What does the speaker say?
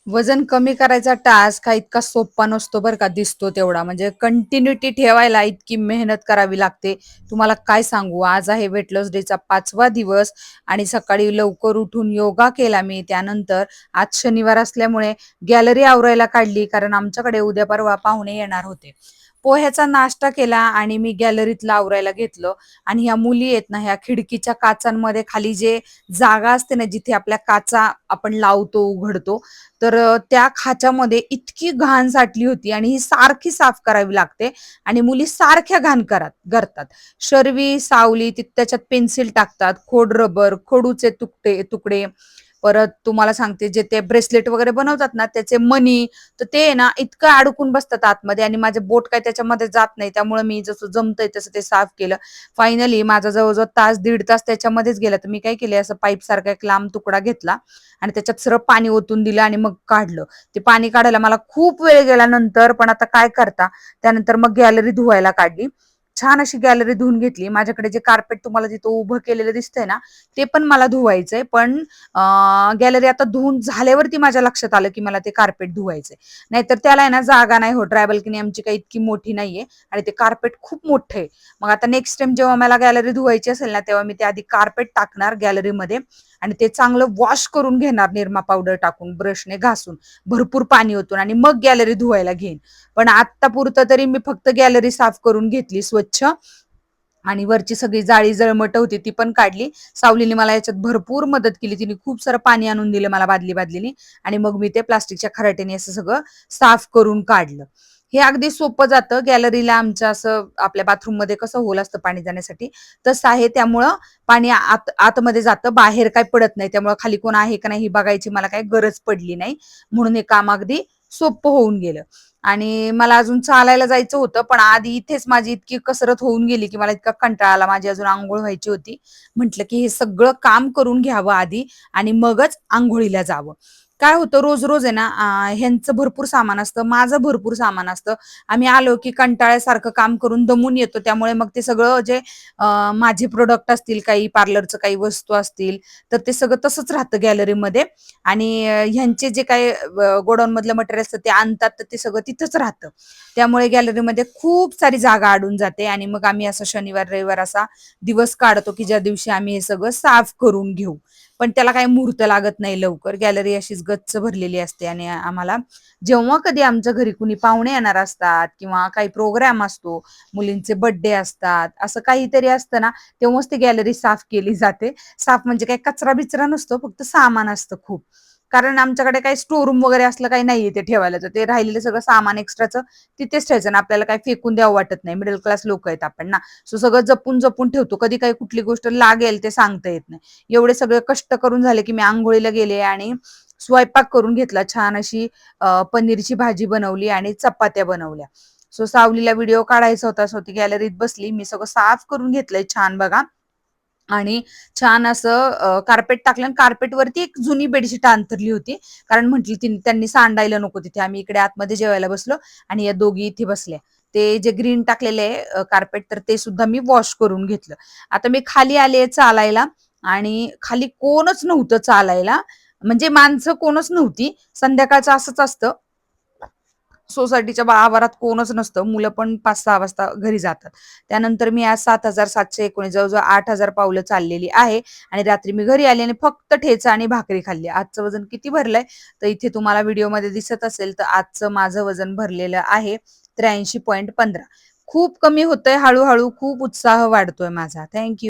वजन कमी करायचा टास्क हा इतका सोपा नसतो बरं का, दिसतो तेवढा. म्हणजे कंटिन्युटी ठेवायला इतकी मेहनत करावी लागते. तुम्हाला काय सांगू, आज आहे वेट लॉस डेचा 5वा दिवस आणि सकाळी लवकर उठून योगा केला मी. त्यानंतर आज शनिवार असल्यामुळे गॅलरी आवरायला काढली, कारण आमच्याकडे उद्या परवा पाहुणे येणार होते. पोह्याचा नाश्ता केला आणि मी गॅलरीतला आवरायला घेतलं. आणि ह्या मुली आहेत ना, ह्या खिडकीच्या काचांमध्ये खाली जे जागा असते ना, जिथे आपल्या काचा आपण लावतो, उघडतो, तर त्या खाच्यामध्ये इतकी घाण साठली होती आणि ही सारखी साफ करावी लागते आणि मुली सारख्या घाण करतात. शर्वी, सावली, त्याच्यात पेन्सिल टाकतात, खोड रबर, खडूचे तुकडे. परत तुम्हाला सांगते, जे ते ब्रेसलेट वगैरे बनवतात ना, त्याचे मणी, तर ते ना इतकं अडकून बसतात आतमध्ये आणि माझे बोट काय त्याच्यामध्ये जात नाही. त्यामुळे मी जसं जमतंय तसं ते साफ केलं. फायनली माझा जवळजवळ तास दीड तास त्याच्यामध्येच गेला. तर मी काय केले, असं पाईप सारखा एक लांब तुकडा घेतला आणि त्याच्यात सरळ पाणी ओतून दिलं आणि मग काढलं. ते पाणी काढायला मला खूप वेळ गेला नंतर, पण आता काय करता. त्यानंतर मग गॅलरी धुवायला काढली. छान अशी गॅलरी धुवून घेतली. माझ्याकडे जे कार्पेट तुम्हाला तिथं उभं केलेलं दिसतंय ना, ते पण मला धुवायचंय. पण गॅलरी आता धुवून झाल्यावरती माझ्या लक्षात आलं की मला ते कार्पेट धुवायचंय. नाहीतर त्याला आहे ना जागा नाही होत. ड्राय बाल्कनी आमची काही इतकी मोठी नाहीये आणि ते कार्पेट खूप मोठं आहे. मग आता नेक्स्ट टाइम जेव्हा मला गॅलरी धुवायची असेल ना, तेव्हा मी ते आधी कार्पेट टाकणार गॅलरीमध्ये आणि ते चांगलं वॉश करून घेणार, निरमा पावडर टाकून, ब्रशने घासून, भरपूर पाणी ओतून, आणि मग गॅलरी धुवायला घेईन. पण आता पुरतं तरी मी फक्त गॅलरी साफ करून घेतली स्वच्छ आणि वरची सगळी जाळी जळमट होती ती पण काढली. सावलीने मला याच्यात भरपूर मदत केली. तिने खूप सारं पाणी आणून दिलं मला बादलीने आणि मग मी ते प्लास्टिकच्या खराट्याने असं सगळं साफ करून काढलं. हे अगदी सोपं जातं. गॅलरीला आमच्या असं आपल्या बाथरूम मध्ये कसं होल असतं पाणी जाण्यासाठी, तसं आहे. त्यामुळं पाणी आतमध्ये जातं, बाहेर काय पडत नाही. त्यामुळे खाली कोण आहे का नाही ही बघायची मला काही गरज पडली नाही. म्हणून हे काम अगदी सोपं होऊन गेलं. आणि मला अजून चालायला जायचं होतं, पण आधी इथेच माझी इतकी कसरत होऊन गेली की मला इतका कंटाळा आला. माझी अजून अंघोळ व्हायची होती. म्हटलं की हे सगळं काम करून घ्यावं आधी आणि मगच अंघोळीला जावं. काय होतं, रोज रोज आहे ना, ह्यांचं भरपूर सामान असतं, माझं भरपूर सामान असतं. आम्ही आलो की कंटाळ्यासारखं काम करून दमून येतो. त्यामुळे मग ते सगळं जे माझे प्रोडक्ट असतील, काही पार्लरचं काही वस्तू असतील, तर ते सगळं तसंच राहतं गॅलरीमध्ये. आणि ह्यांचे जे काही गोडाऊन मधलं मटेरियल असतं ते आणतात, तर ते सगळं तिथंच राहतं. त्यामुळे गॅलरीमध्ये खूप सारी जागा अडून जाते आणि मग आम्ही असं शनिवार रविवार असा दिवस काढतो की ज्या दिवशी आम्ही हे सगळं साफ करून घेऊ. पण त्याला काही मुहूर्त लागत नाही लवकर. गॅलरी अशीच गच्च भरलेली असते आणि आम्हाला जेव्हा कधी आमच्या घरी कुणी पाहुणे येणार असतात किंवा काही प्रोग्राम असतो, मुलींचे बर्थडे असतात, असं काहीतरी असतं ना, तेव्हाच ती गॅलरी साफ केली जाते. साफ म्हणजे काही कचरा बिचरा नसतो, फक्त सामान असतं खूप. कारण आमच्याकडे काही स्टोर रूम वगैरे असलं काही नाहीये ते ठेवायला. तर ते राहिलेलं सगळं सामान एक्स्ट्राचं तिथेच ठेवायचं ना, आपल्याला काही फेकून द्यावं वाटत नाही. मिडल क्लास लोक आहेत आपण ना, सो सगळं जपून जपून ठेवतो. कधी काही कुठली गोष्ट लागेल ते सांगता येत नाही. एवढे सगळे कष्ट करून झाले की मी अंघोळीला गेले आणि स्वयंपाक करून घेतला. छान अशी पनीरची भाजी बनवली आणि चपात्या बनवल्या. सो सावलीला व्हिडिओ काढायचा होता, सो ती गॅलरीत बसली. मी सगळं साफ करून घेतलंय छान बघा. आणि छान असं कार्पेट टाकलं आणि कार्पेटवरती एक जुनी बेडशीट अंथरली होती. कारण म्हटली त्यांनी सांडायला नको तिथे. आम्ही इकडे आतमध्ये जेवायला बसलो आणि या दोघी इथे बसल्या. ते जे ग्रीन टाकलेले आहे कार्पेट, तर ते सुद्धा मी वॉश करून घेतलं. आता मी खाली आले चालायला आणि खाली कोणच नव्हतं चालायला. म्हणजे माणसं कोणच नव्हती. संध्याकाळचं असंच असतं. सोसायटीच्या आवारात कोणच नसतं. मुलं पण 5-6 वाजता घरी जातात. त्यानंतर मी आज 7,719 जवळ-जवळ 8,000 पावलं चाललेली आहे आणि रात्री मी घरी आली आणि फक्त ठेचा आणि भाकरी खाल्ली. आजचं वजन किती भरलंय, तर इथे तुम्हाला व्हिडिओमध्ये दिसत असेल, तर आजचं माझं वजन भरलेलं आहे 83.15. खूप कमी होतंय हळू खूप उत्साह वाढतोय माझा. थँक